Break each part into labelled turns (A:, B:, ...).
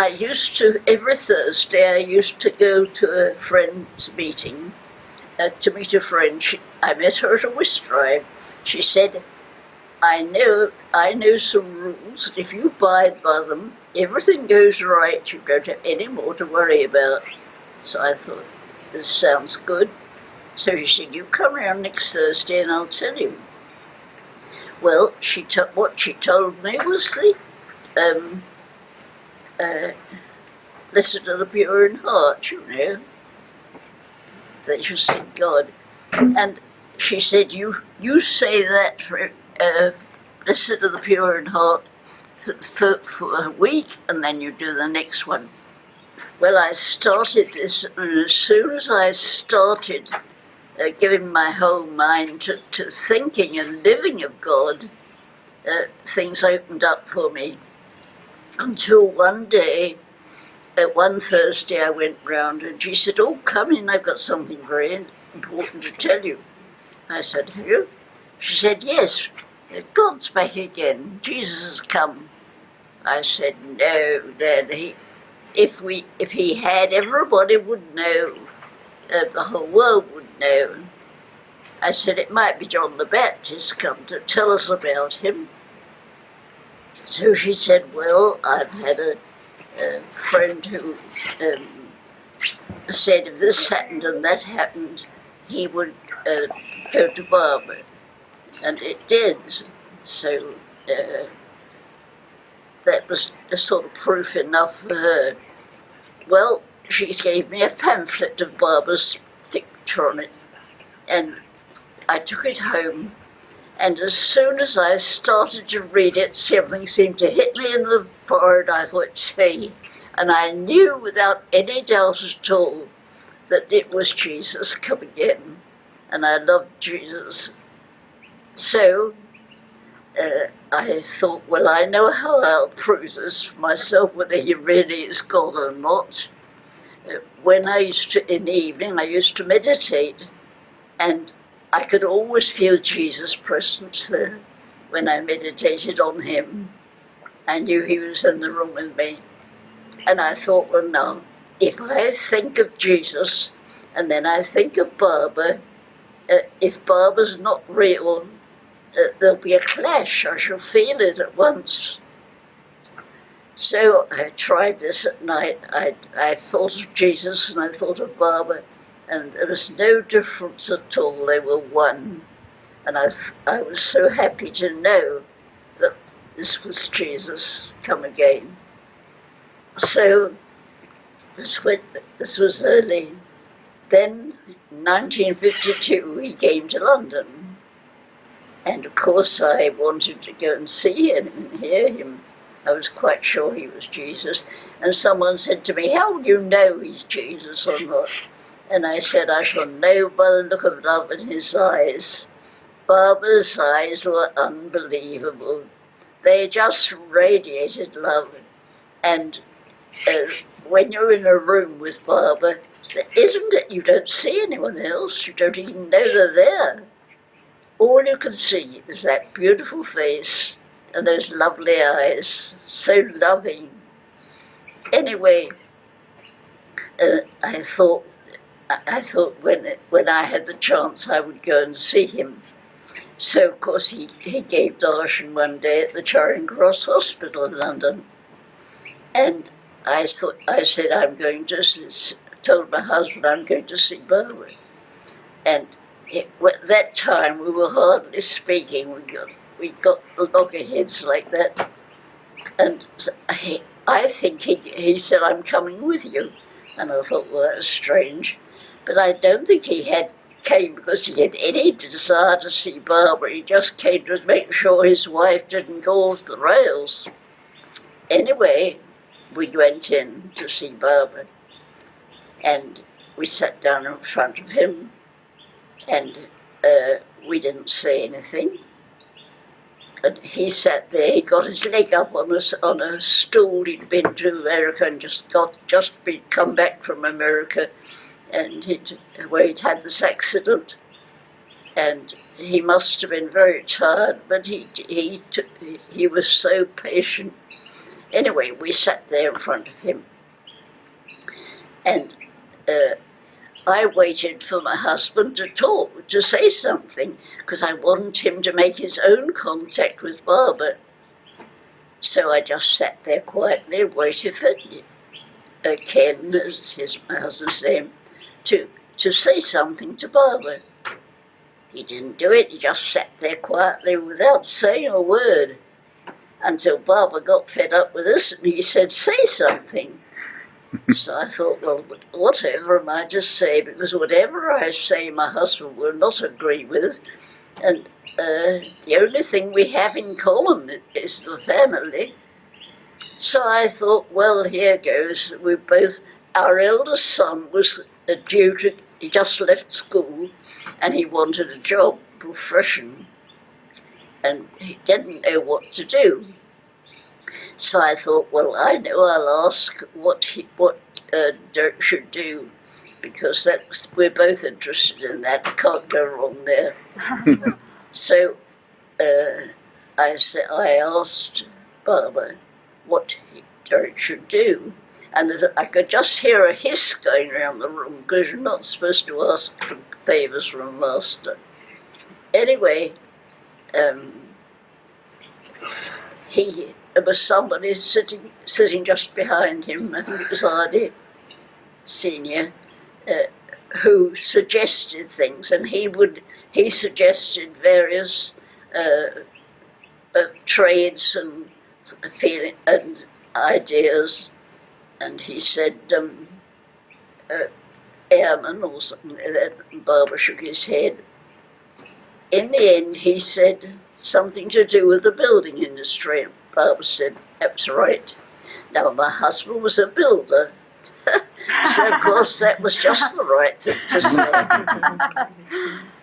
A: I used to, every Thursday, I used to go to a friend's meeting, to meet a friend. I met her at a whist drive. She said, I know some rules, and if you abide by them, everything goes right. You don't have any more to worry about. So I thought, this sounds good. So she said, you come around next Thursday and I'll tell you. Well, what she told me was the blessed are the pure in heart, you know. They shall see God. And she said, you say that, blessed are the pure in heart, for a week, and then you do the next one. Well, I started this, and as soon as I started giving my whole mind to thinking and living of God, things opened up for me. Until one day, one Thursday, I went round and she said, oh, come in, I've got something very important to tell you. I said, have you? She said, yes, God's back again, Jesus has come. I said, no, Dad, if he had, everybody would know, the whole world would know. I said, it might be John the Baptist come to tell us about him. So she said, well, I've had a friend who said if this happened and that happened, he would go to Barbara. And it did. So that was a sort of proof enough for her. Well, she gave me a pamphlet of Barbara's picture on it, and I took it home, and as soon as I started to read it, something seemed to hit me in the forehead. I thought, it's he. And I knew without any doubt at all that it was Jesus come again, and I loved Jesus. So I thought, well, I know how I'll prove this for myself, whether he really is God or not. When I used to, in the evening, I used to meditate, and I could always feel Jesus' presence there when I meditated on him. I knew he was in the room with me. And I thought, well, now, if I think of Jesus and then I think of Barbara, if Barbara's not real, there'll be a clash. I shall feel it at once. So I tried this at night. I thought of Jesus and I thought of Barbara, and there was no difference at all. They were one. And I was so happy to know that this was Jesus come again. So this was early. Then, in 1952, he came to London. And of course I wanted to go and see him and hear him. I was quite sure he was Jesus. And someone said to me, how do you know he's Jesus or not? And I said, I shall know by the look of love in his eyes. Barbara's eyes were unbelievable. They just radiated love. And when you're in a room with Barbara, isn't it, you don't see anyone else. You don't even know they're there. All you can see is that beautiful face and those lovely eyes, so loving. Anyway, I thought when I had the chance I would go and see him. So of course he gave darshan one day at the Charing Cross Hospital in London, and I said told my husband I'm going to see Barbara, and at that time we were hardly speaking. We got loggerheads like that, and I think he said, I'm coming with you, and I thought, well, that's strange, but I don't think he came because he had any desire to see Barbara. He just came to make sure his wife didn't go off the rails. Anyway, we went in to see Barbara, and we sat down in front of him, and we didn't say anything. And he sat there, he got his leg up on a stool. He'd been to America and just come back from America, and he'd had this accident. And he must have been very tired, but he was so patient. anyway, we sat there in front of him, and I waited for my husband to talk, to say something, because I wanted him to make his own contact with Barbara. So I just sat there quietly and waited for Ken, as my husband's name, to say something to Barbara. He didn't do it, he just sat there quietly without saying a word, until Barbara got fed up with us and he said, say something. So I thought, well, whatever am I to say, because whatever I say my husband will not agree with, and the only thing we have in common is the family. So I thought, well, here goes. Our eldest son was he just left school, and he wanted a job, profession, and he didn't know what to do. So I thought, well, I know I'll ask what Dirk should do, because we're both interested in that. Can't go wrong there. So I asked Barbara what Dirk should do, and I could just hear a hiss going around the room, because you're not supposed to ask for favours from a master. Anyway, there was somebody sitting just behind him, I think it was Ardy, Senior, who suggested things, and he suggested various trades and ideas, and he said airman or something like that, and Barbara shook his head. In the end, he said something to do with the building industry, and Barbara said, that's right. Now, my husband was a builder, so of course that was just the right thing to say.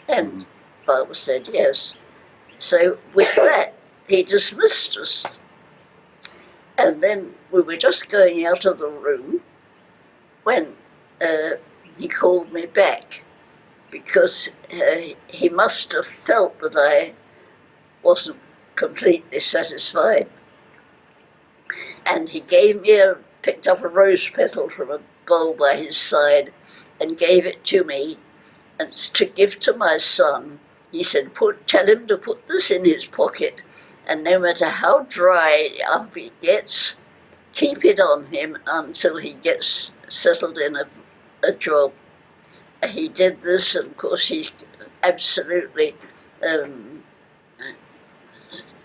A: And Barbara said yes. So with that, he dismissed us. And then we were just going out of the room when he called me back, because he must have felt that I wasn't completely satisfied. And he picked up a rose petal from a bowl by his side and gave it to me and to give to my son. He said, tell him to put this in his pocket, and no matter how dry up he gets, keep it on him until he gets settled in a job. He did this, and of course he's absolutely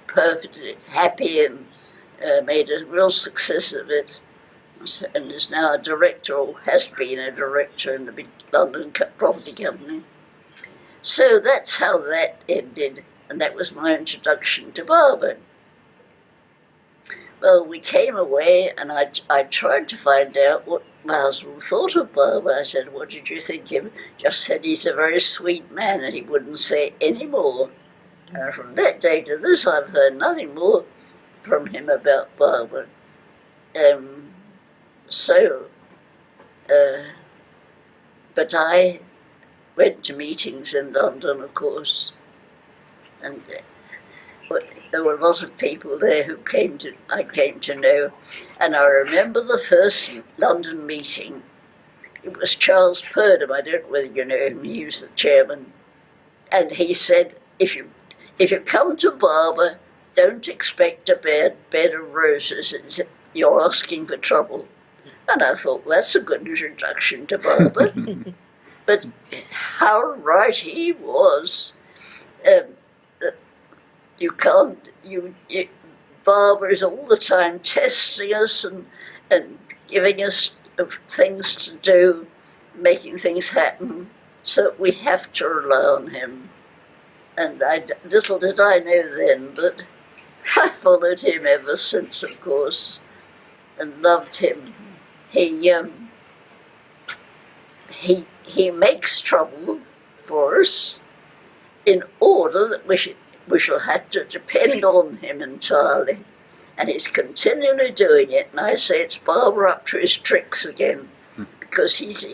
A: perfectly happy and made a real success of it, and is now a director, or has been a director in the big London property company. So that's how that ended, and that was my introduction to Barbara. Well, we came away, and I tried to find out what my husband thought of Barbara. I said, what did you think of him? Just said he's a very sweet man, and he wouldn't say any more. And from that day to this, I've heard nothing more from him about Barbara. But I went to meetings in London, of course, and there were a lot of people there who I came to know. And I remember the first London meeting. It was Charles Purdom, I don't know whether you know him, he was the chairman. And he said, if you come to Barbara, don't expect a bed of roses, you're asking for trouble. And I thought, well, that's a good introduction to Barbara. But how right he was. Barbara is all the time testing us and giving us things to do, making things happen, so we have to rely on him. And little did I know then, but I followed him ever since, of course, and loved him. He makes trouble for us in order that we shall have to depend on him entirely. And he's continually doing it, and I say it's Barbara up to his tricks again, because he's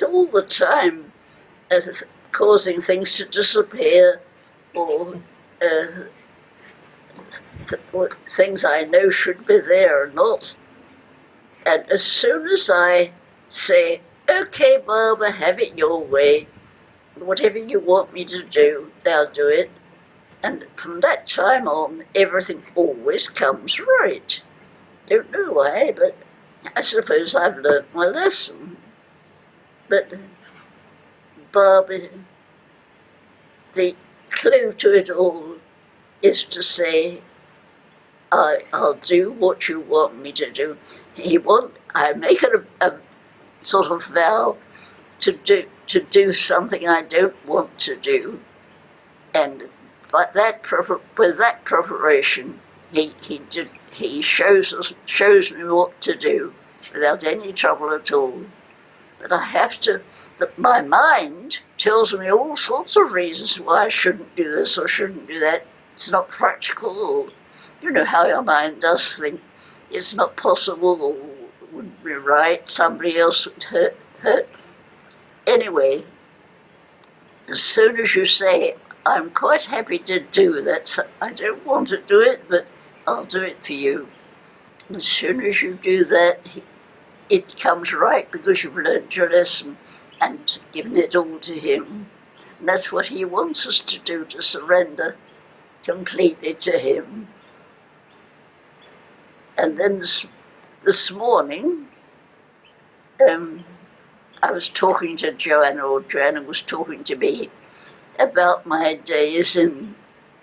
A: all the time causing things to disappear or things I know should be there or not. And as soon as I say, okay, Barbara, have it your way, whatever you want me to do, I'll do it. And from that time on, everything always comes right. Don't know why, but I suppose I've learnt my lesson. But Barbara, the clue to it all is to say, I'll do what you want me to do. I make it a sort of vow to do something I don't want to do, and with that preparation, he shows me what to do without any trouble at all. But I have to. My mind tells me all sorts of reasons why I shouldn't do this or shouldn't do that. It's not practical, or you know how your mind does think. It's not possible, or wouldn't be right. Somebody else would hurt. Anyway, as soon as you say, I'm quite happy to do that, so I don't want to do it, but I'll do it for you. And as soon as you do that, it comes right because you've learned your lesson and given it all to him. And that's what he wants us to do, to surrender completely to him. And then this morning, I was talking to Joanna, or Joanna was talking to me about my days in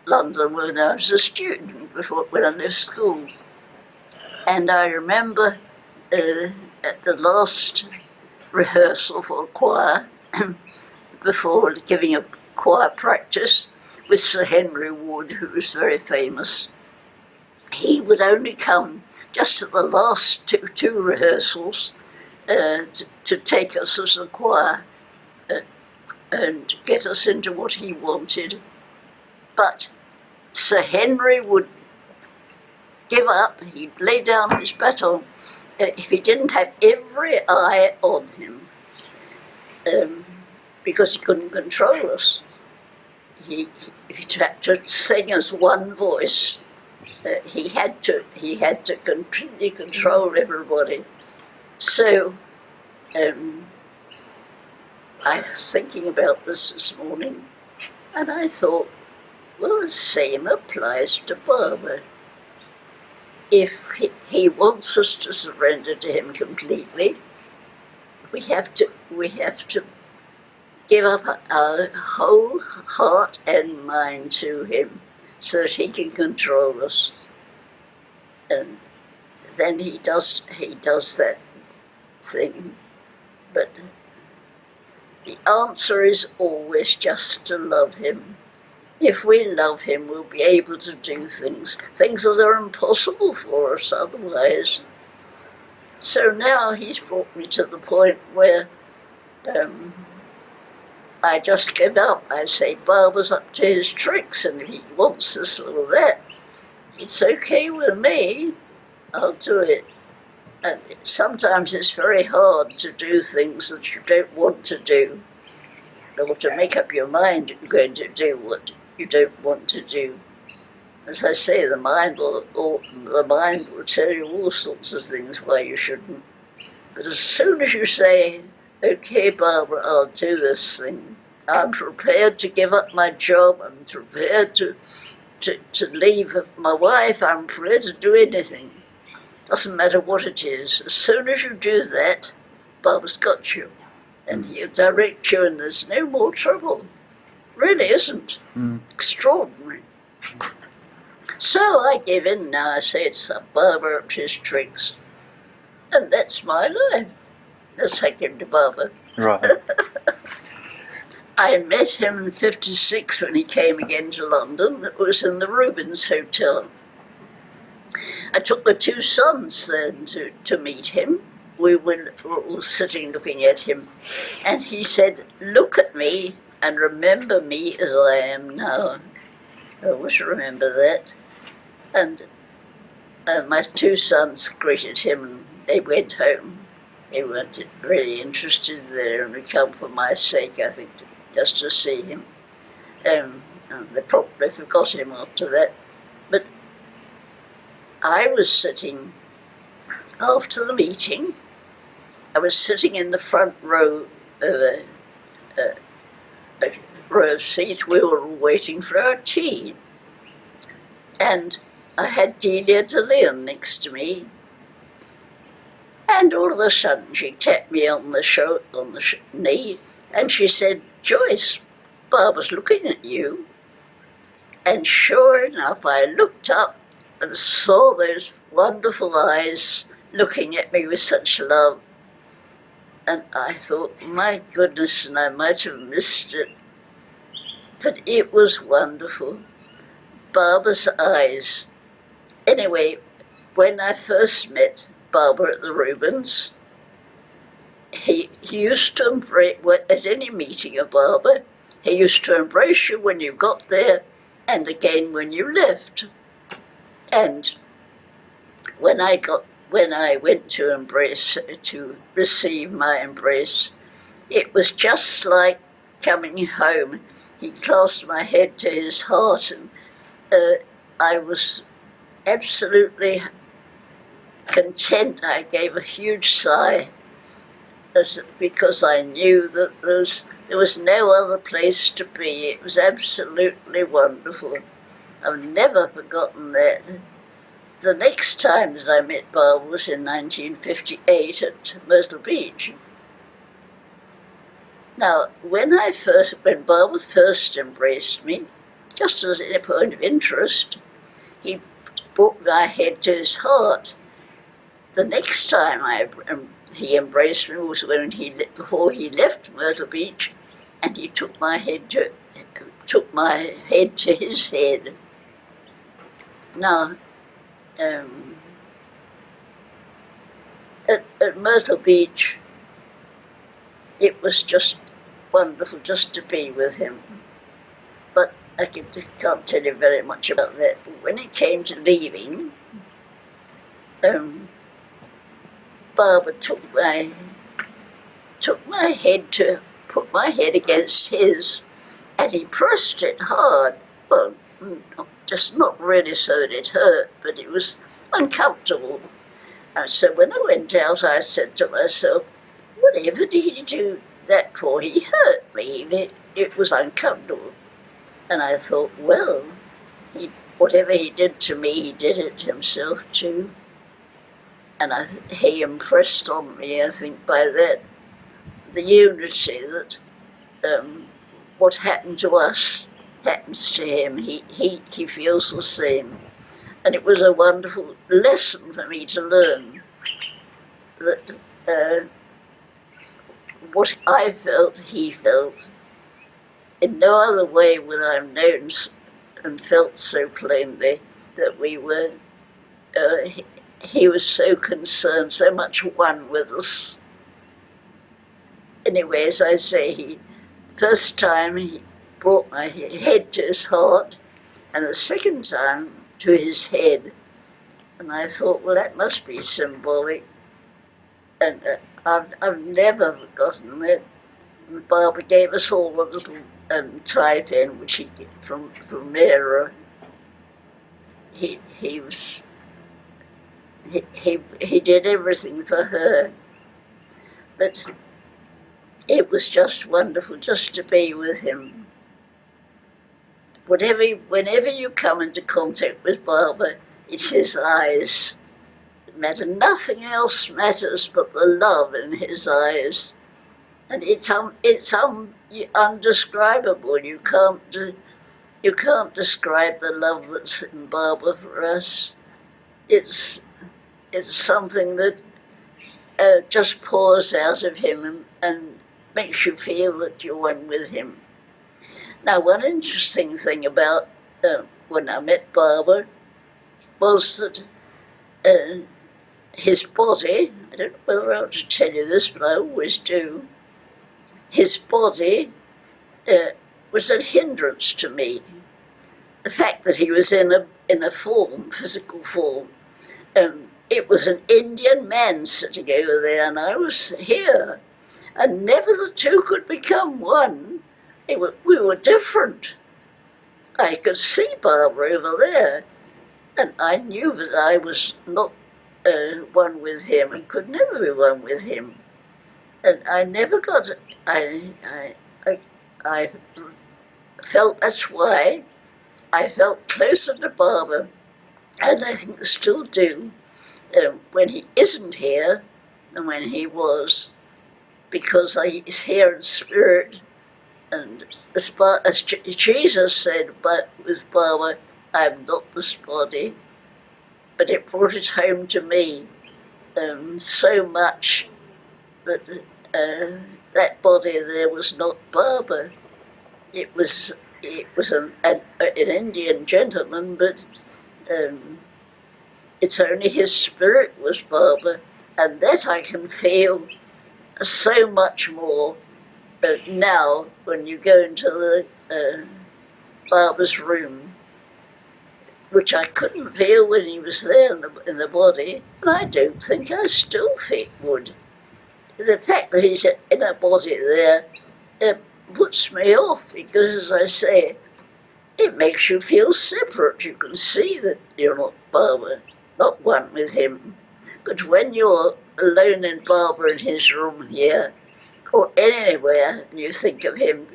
A: London when I was a student, when I left school. And I remember at the last rehearsal for choir, before giving a choir practice with Sir Henry Wood, who was very famous, he would only come just at the last two rehearsals to take us as a choir and get us into what he wanted. But Sir Henry would give up, he'd lay down his baton if he didn't have every eye on him, because he couldn't control us. If he had to sing as one voice, he had to completely control everybody. So I was thinking about this morning, and I thought, well, the same applies to Barbara. If he wants us to surrender to him completely, we have to give up our whole heart and mind to him so that he can control us. And then he does that thing. But the answer is always just to love him. If we love him, we'll be able to do things that are impossible for us otherwise. So now he's brought me to the point where I just give up. I say, Barbara's up to his tricks, and if he wants this or that, it's okay with me. I'll do it. And sometimes it's very hard to do things that you don't want to do, or to make up your mind you're going to do what you don't want to do. As I say, the mind will tell you all sorts of things why you shouldn't. But as soon as you say, okay, Barbara, I'll do this thing, I'm prepared to give up my job, I'm prepared to leave my wife, I'm prepared to do anything. Doesn't matter what it is. As soon as you do that, Barbara's got you. And he'll direct you, and there's no more trouble. Really isn't. Extraordinary. So I give in now. I say it's Barbara up to his tricks. And that's my life. That's how I came to Barbara.
B: Right.
A: I met him in '56 when he came again to London. It was in the Rubens Hotel. I took the two sons then to meet him. We were all sitting looking at him. And he said, look at me and remember me as I am now. I always remember that. And my two sons greeted him and they went home. They weren't really interested. They only come for my sake, I think, just to see him. And they probably forgot him after that. But I was sitting, after the meeting, I was sitting in the front row of a row of seats. We were all waiting for our tea. And I had Delia de Leon next to me. And all of a sudden she tapped me on the knee, and she said, "Joyce, Barbara's looking at you." And sure enough, I looked up and saw those wonderful eyes looking at me with such love. And I thought, my goodness, and I might have missed it. But it was wonderful. Barbara's eyes. Anyway, when I first met Barbara at the Rubens, he used to embrace, at any meeting of Barbara, he used to embrace you when you got there and again when you left. And when I went to receive my embrace, it was just like coming home. He clasped my head to his heart, and I was absolutely content. I gave a huge sigh because I knew that there was no other place to be. It was absolutely wonderful. I've never forgotten that. The next time that I met Barbara was in 1958 at Myrtle Beach. Now, when Barbara first embraced me, just as a point of interest, he brought my head to his heart. The next time he embraced me was before he left Myrtle Beach, and he took my head to his head. Now, at Myrtle Beach, it was just wonderful just to be with him. But I can't tell you very much about that. But when it came to leaving, Barbara put my head against his, and he pressed it hard. Well, just not really so that it hurt, but it was uncomfortable. And so when I went out, I said to myself, whatever did he do that for? He hurt me. It was uncomfortable. And I thought, well, whatever he did to me, he did it himself too. And he impressed on me, I think, by that, the unity that what happened to us happens to him. He feels the same. And it was a wonderful lesson for me to learn that what I felt, he felt. In no other way would I have known and felt so plainly that we were, he was so concerned, so much one with us. Anyway, as I say, first time he brought my head to his heart, and the second time to his head. And I thought, well, that must be symbolic. And I've never forgotten that. Barbara gave us all a little tie pin, which he got from Mira. He did everything for her. But it was just wonderful just to be with him. Whenever you come into contact with Barbara, it's his eyes. Nothing else matters but the love in his eyes. And it's undescribable. You can't describe the love that's in Barbara for us. It's something that just pours out of him and makes you feel that you're one with him. Now, one interesting thing about when I met Barbara was that his body, I don't know whether I ought to tell you this, but I always do, his body was a hindrance to me. The fact that he was in a form, physical form, it was an Indian man sitting over there, and I was here, and never the two could become one. We were different. I could see Barbara over there, And I knew that I was not one with him and could never be one with him. And I never got, I felt that's why I felt closer to Barbara, and I think I still do, when he isn't here than when he was, because he's here in spirit. And as Jesus said, but with Barbara, I'm not this body, but it brought it home to me so much that that body there was not Barbara. It was an Indian gentleman, but it's only his spirit was Barbara, and that I can feel so much more now when you go into the Barbara's room, which I couldn't feel when he was there in the body, and I don't think I still would. The fact that he's in a body there puts me off, because, as I say, it makes you feel separate. You can see that you're not Barbara, not one with him. But when you're alone in Barbara in his room here, or anywhere, and you think of him,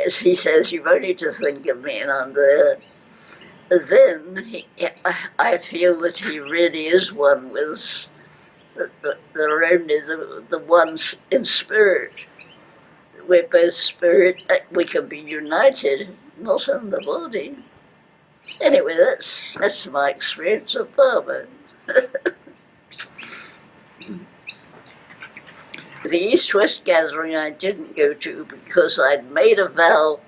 A: as he says, you've only to think of me and I'm there, then I feel that he really is one with us. They're only the ones in spirit. We're both spirit, we can be united, not in the body. Anyway, that's my experience of Barbara. The East-West gathering I didn't go to because I'd made a vow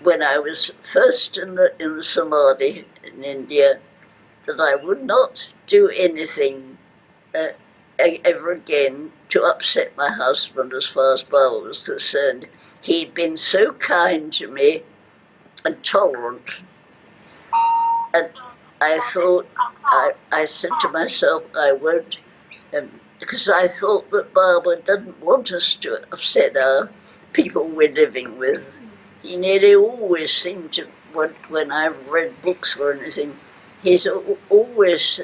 A: when I was first in the Samadhi in India that I would not do anything ever again to upset my husband as far as Barbara was concerned. He'd been so kind to me and tolerant, and I thought, I said to myself, I won't, because I thought that Barbara didn't want us to upset our people we're living with. He nearly always seemed to, when I've read books or anything, he's always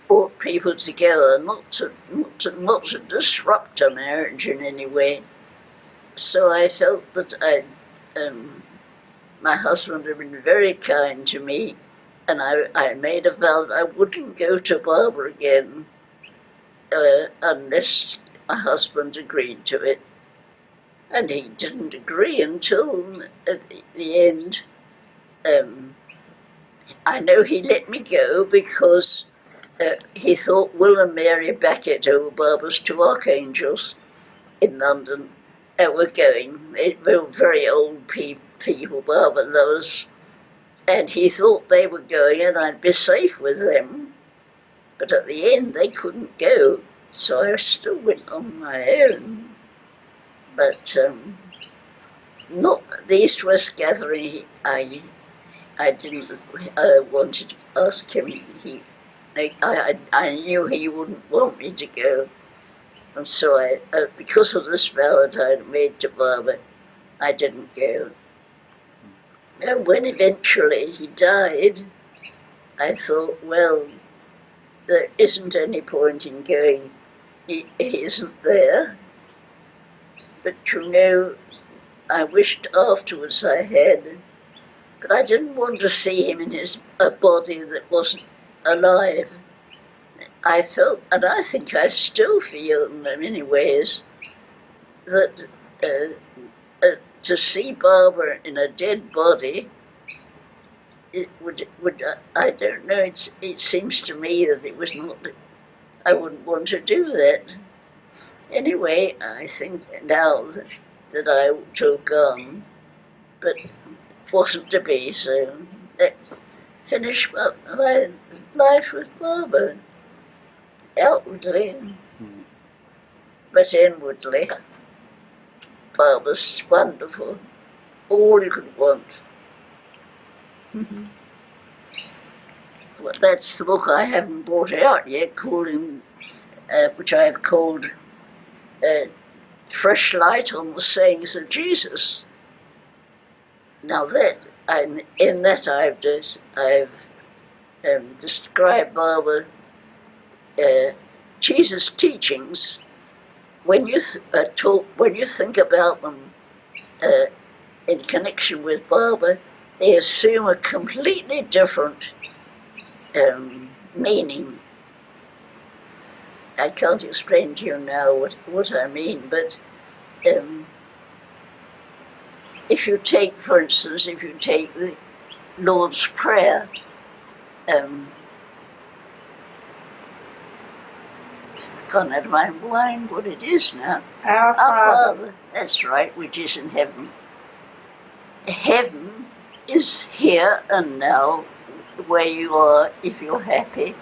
A: brought people together, not to disrupt a marriage in any way. So I felt that my husband had been very kind to me, and I made a vow that I wouldn't go to Barbara again unless my husband agreed to it. And he didn't agree until at the end. I know he let me go because he thought Will and Mary Beckett, who were Barbara's two archangels in London, were going. They were very old people, Barbara those, and he thought they were going and I'd be safe with them. But at the end they couldn't go, so I still went on my own. But not the East-West gathering, I didn't wanted to ask him. I knew he wouldn't want me to go. And so because of this vow that I had made to Barbara, I didn't go. And when eventually he died, I thought, well, there isn't any point in going. He isn't there. But you know, I wished afterwards I had, but I didn't want to see him in his body that wasn't alive. I felt, and I think I still feel in many ways, that to see Barbara in a dead body, it would I don't know, it seems to me that it was not, I wouldn't want to do that. Anyway, I think now that I ought to have gone, but it wasn't to be, so let's finish my life with Barbara, outwardly, but inwardly. Barbara's wonderful, all you could want. Well, that's the book I haven't brought out yet, which I have called Fresh Light on the Sayings of Jesus. Now that in that I've described Barbara Jesus' teachings. When you when you think about them in connection with Barbara, they assume a completely different meaning. I can't explain to you now what I mean, but if you take, for instance, if you take the Lord's Prayer, gone out of my mind what it is now.
B: Our Father.
A: That's right, which is in heaven. Heaven is here and now, where you are if you're happy,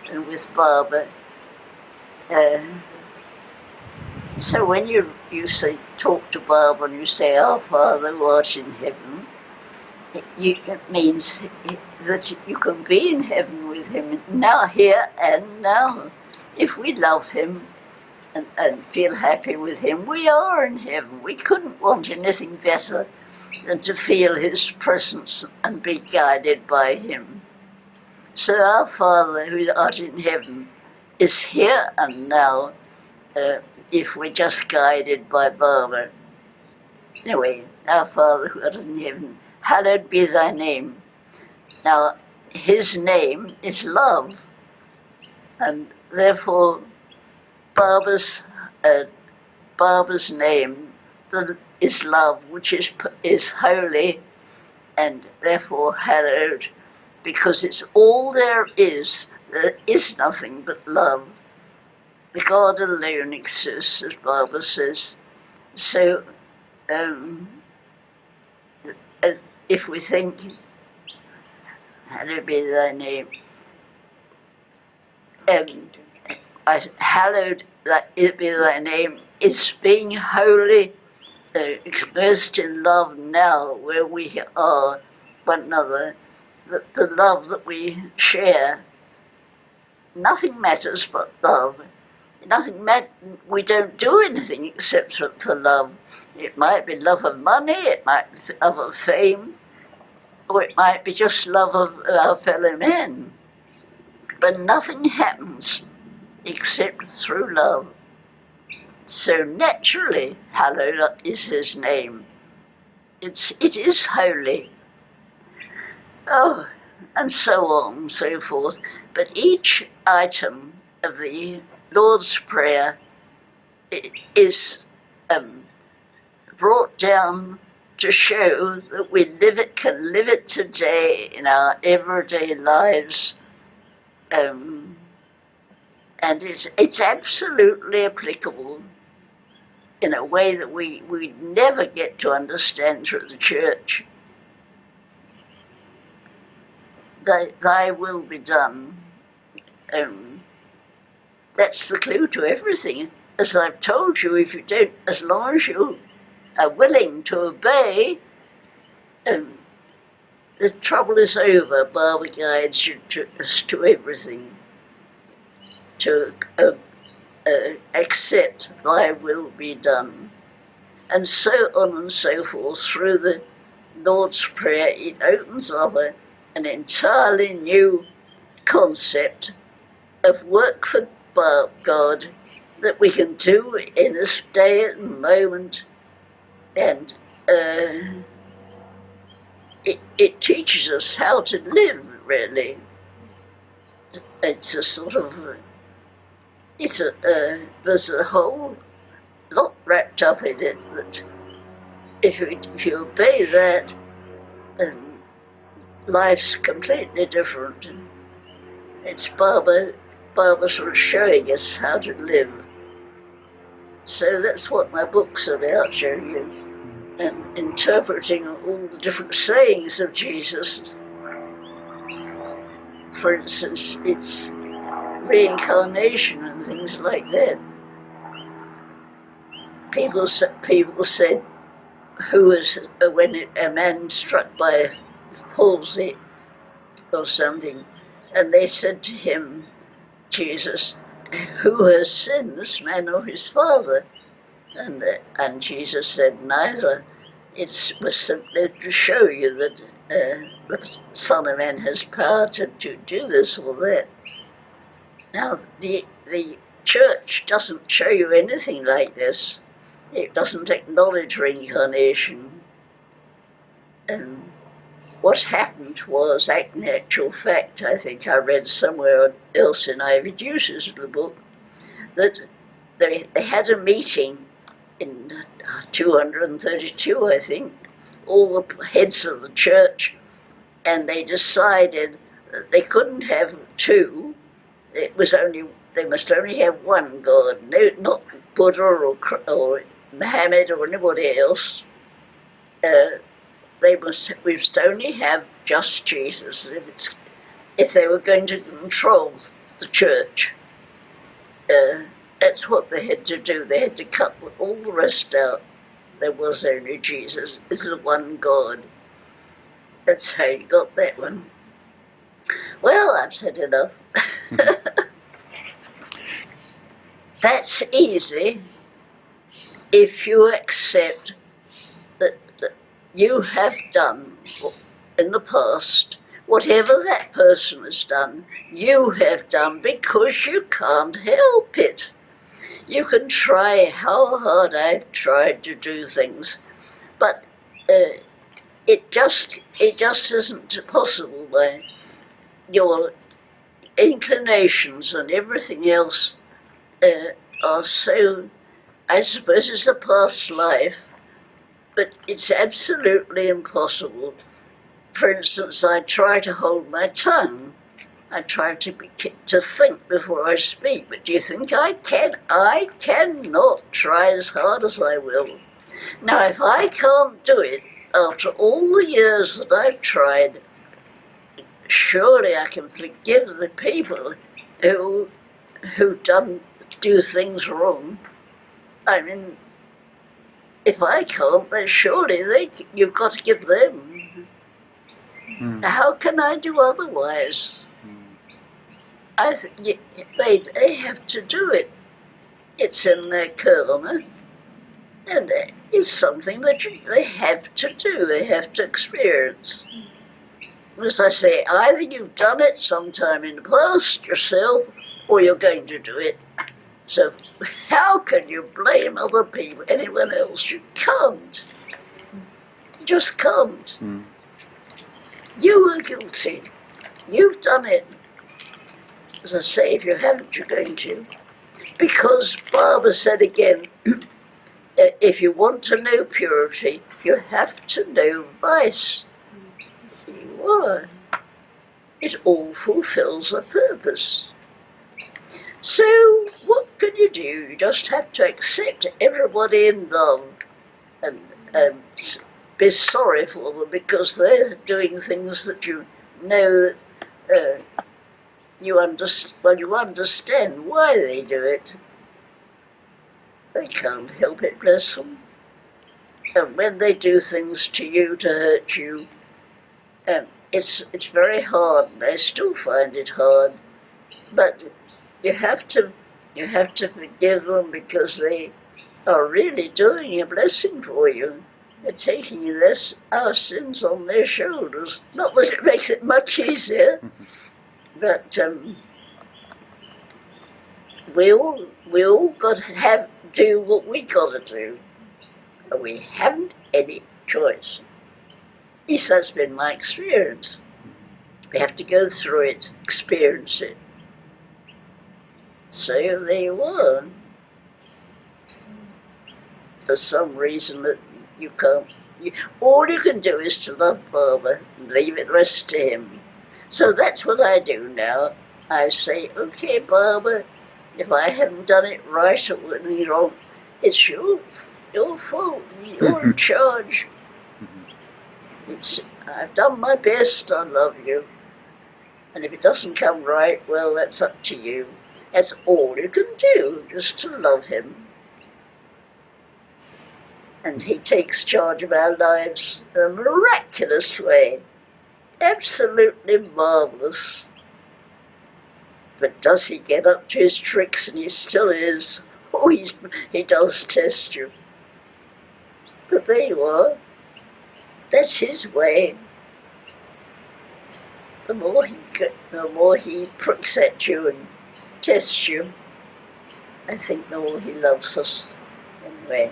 A: and with Barbara. So when you say, talk to Barbara and you say, Our Father who art in heaven, it means that you can be in heaven with him now, here and now. If we love him and feel happy with him, we are in heaven. We couldn't want anything better than to feel his presence and be guided by him. So our Father who art in heaven is here and now, if we're just guided by Barbara. Anyway, our Father who art in heaven, hallowed be thy name. Now, his name is love, and therefore Barbara's name is love, which is holy and therefore hallowed, because it's all there is. There is nothing but love. The God alone exists, as Barbara says. So if we think, hallowed be thy name, hallowed be thy name, is being holy, expressed in love now, where we are one another, the love that we share. Nothing matters but love. We don't do anything except for love. It might be love of money, it might be love of fame, or it might be just love of our fellow men. But nothing happens except through love. So naturally, hallowed is his name. It is holy. Oh, and so on and so forth. But each item of the Lord's Prayer is brought down to show that we can live it today in our everyday lives. And it's absolutely applicable in a way that we never get to understand through the church. Thy will be done. That's the clue to everything. As I've told you, if you don't, as long as you are willing to obey, the trouble is over. Barbara guides you to everything. To accept thy will be done. And so on and so forth. Through the Lord's Prayer, it opens up an entirely new concept of work for God that we can do in this day and moment. And it teaches us how to live, really. It's a sort of... there's a whole lot wrapped up in it that if you obey that, life's completely different. It's Barbara sort of showing us how to live. So that's what my book's about, showing you, and interpreting all the different sayings of Jesus. For instance, it's reincarnation and things like that. People said, when a man struck by a palsy or something, and they said to him, Jesus, who has sinned, this man or his father? And Jesus said, neither. It was simply to show you that the Son of Man has power to do this or that. Now, the church doesn't show you anything like this. It doesn't acknowledge reincarnation. What happened was, in actual fact, I think I read somewhere else in Ivy Juice's little book, that they had a meeting in 232, I think, all the heads of the church, and they decided that they couldn't have two. They must only have one God, no, not Buddha or Muhammad or anybody else. We must only have just Jesus if they were going to control the church. That's what they had to do. They had to cut all the rest out. There was only Jesus. It's the one God. That's how you got that one. Well, I've said enough. That's easy if you accept that you have done in the past whatever that person has done, you have done because you can't help it. You can try how hard I've tried to do things, but it just isn't possible. Your inclinations and everything else are so, I suppose it's a past life, but it's absolutely impossible. For instance, I try to hold my tongue. I try to think before I speak, but do you think I can? I cannot try as hard as I will. Now, if I can't do it after all the years that I've tried, surely I can forgive the people who do things wrong. I mean, if I can't, then surely you've got to give them. How can I do otherwise? I think they have to do it. It's in their karma, and it's something that they have to do. They have to experience. As I say, either you've done it sometime in the past yourself, or you're going to do it. So how can you blame other people, anyone else? You can't. You just can't. You were guilty. You've done it. As I say, if you haven't, you're going to. Because Barbara said again, if you want to know purity, you have to know vice. You are. It all fulfills a purpose. So what can you do? You just have to accept everybody in love and be sorry for them because they're doing things that you know that you understand why they do it. They can't help it, bless them. And when they do things to you to hurt you, it's very hard, and I still find it hard. But you have to forgive them because they are really doing a blessing for you. They're taking our sins on their shoulders. Not that it makes it much easier, but we all got to do what we got to do, and we haven't any choice. At least that's been my experience. We have to go through it, experience it. So there you are. For some reason that you can't. All you can do is to love Baba and leave it rest to him. So that's what I do now. I say, okay, Baba, if I haven't done it right or anything wrong, it's your fault. You're in charge. I've done my best. I love you. And if it doesn't come right, well, that's up to you. That's all you can do, just to love him. And he takes charge of our lives in a miraculous way. Absolutely marvellous. But does he get up to his tricks? And he still is. Oh, he does test you. But there you are. That's his way. the more he pricks at you and tests you, I think the more he loves us. Anyway,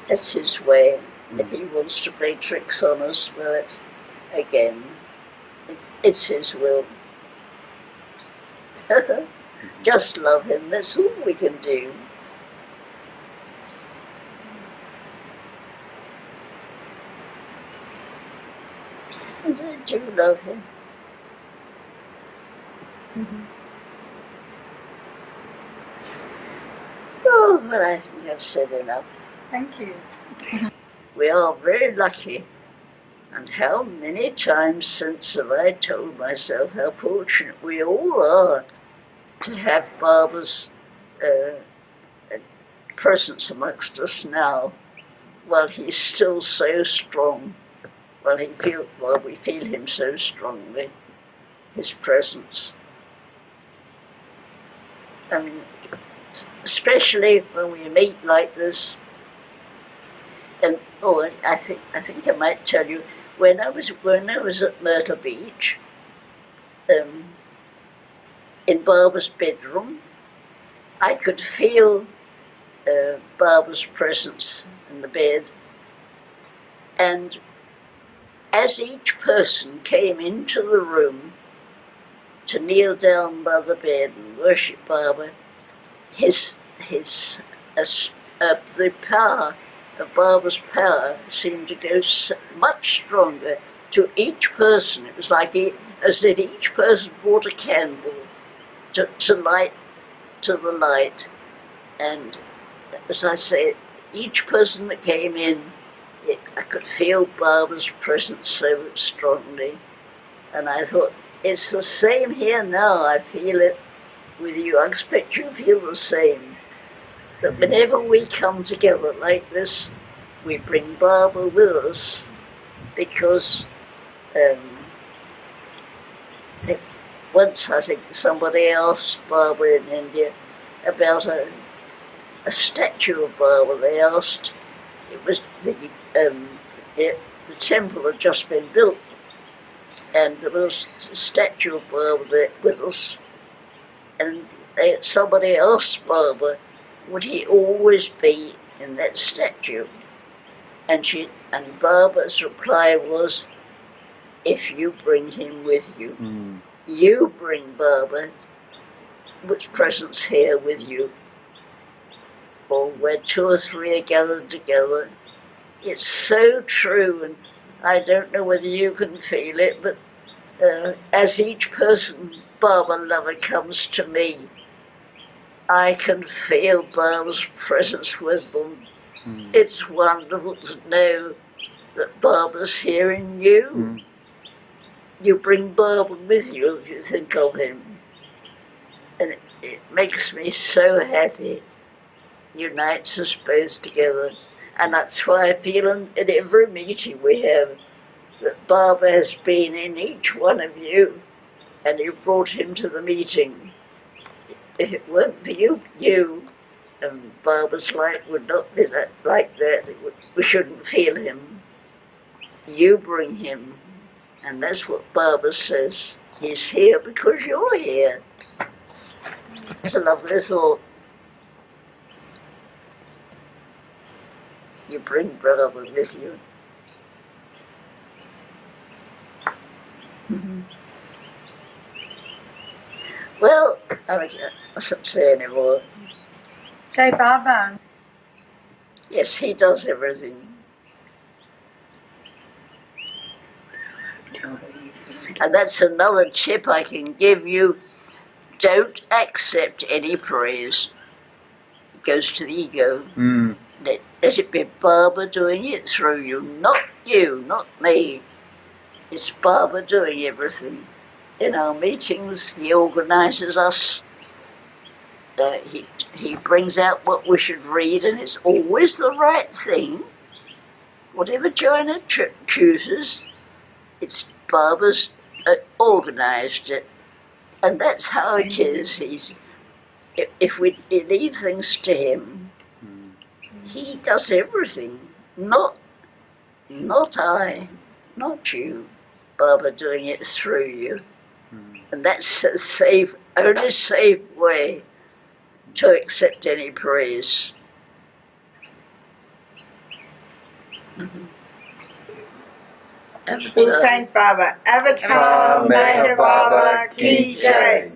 A: that's his way. If he wants to play tricks on us, well, it's his will. Just love him, that's all we can do. And I do love him. Oh, well, I think I've said enough.
B: Thank you.
A: We are very lucky. And how many times since have I told myself how fortunate we all are to have Barbara's presence amongst us now, while he's still so strong, while we feel him so strongly, his presence. I mean, especially when we meet like this. And I think I might tell you, when I was at Myrtle Beach, in Barbara's bedroom, I could feel Barbara's presence in the bed, and as each person came into the room to kneel down by the bed and worship Barbara, the power of Barbara's power seemed to go much stronger to each person. It was like as if each person brought a candle to light to the light. And as I say, each person that came in, I could feel Barbara's presence so strongly. And I thought, it's the same here now. I feel it with you. I expect you feel the same. That whenever we come together like this, we bring Barbara with us, because once I think somebody asked Barbara in India about a statue of Barbara. They asked, it was the temple had just been built, and there was a statue of Barbara there with us, and somebody asked Barbara, would he always be in that statue? And Barbara's reply was, if you bring him with you. You bring Barbara's presence here with you. Or where two or three are gathered together. It's so true, and I don't know whether you can feel it, but as each person, Barbara lover, comes to me, I can feel Barbara's presence with them. It's wonderful to know that Barbara's here in you. You bring Barbara with you if you think of him. And it makes me so happy. Unites us both together. And that's why I feel in every meeting we have that Barbara has been in each one of you, and you brought him to the meeting. If it weren't for you, Barbara's light would not be like that. We shouldn't feel him. You bring him. And that's what Barbara says. He's here because you're here. It's a lovely thought. You bring Barbara with you. Well, I mustn't say any more.
B: Jai Baba.
A: Yes, he does everything. And that's another tip I can give you. Don't accept any praise. It goes to the ego. Let it be Barbara doing it through you, not me. It's Barbara doing everything. In our meetings, he organises us. He brings out what we should read, and it's always the right thing. Whatever Joanna chooses, it's Barbara's organised it. And that's how it is. If we leave things to him, he does everything. Not I, not you. Baba doing it through you. And that's the only safe way to accept any praise.
C: Who thank Baba? Avatar Meher Baba Ki Jai.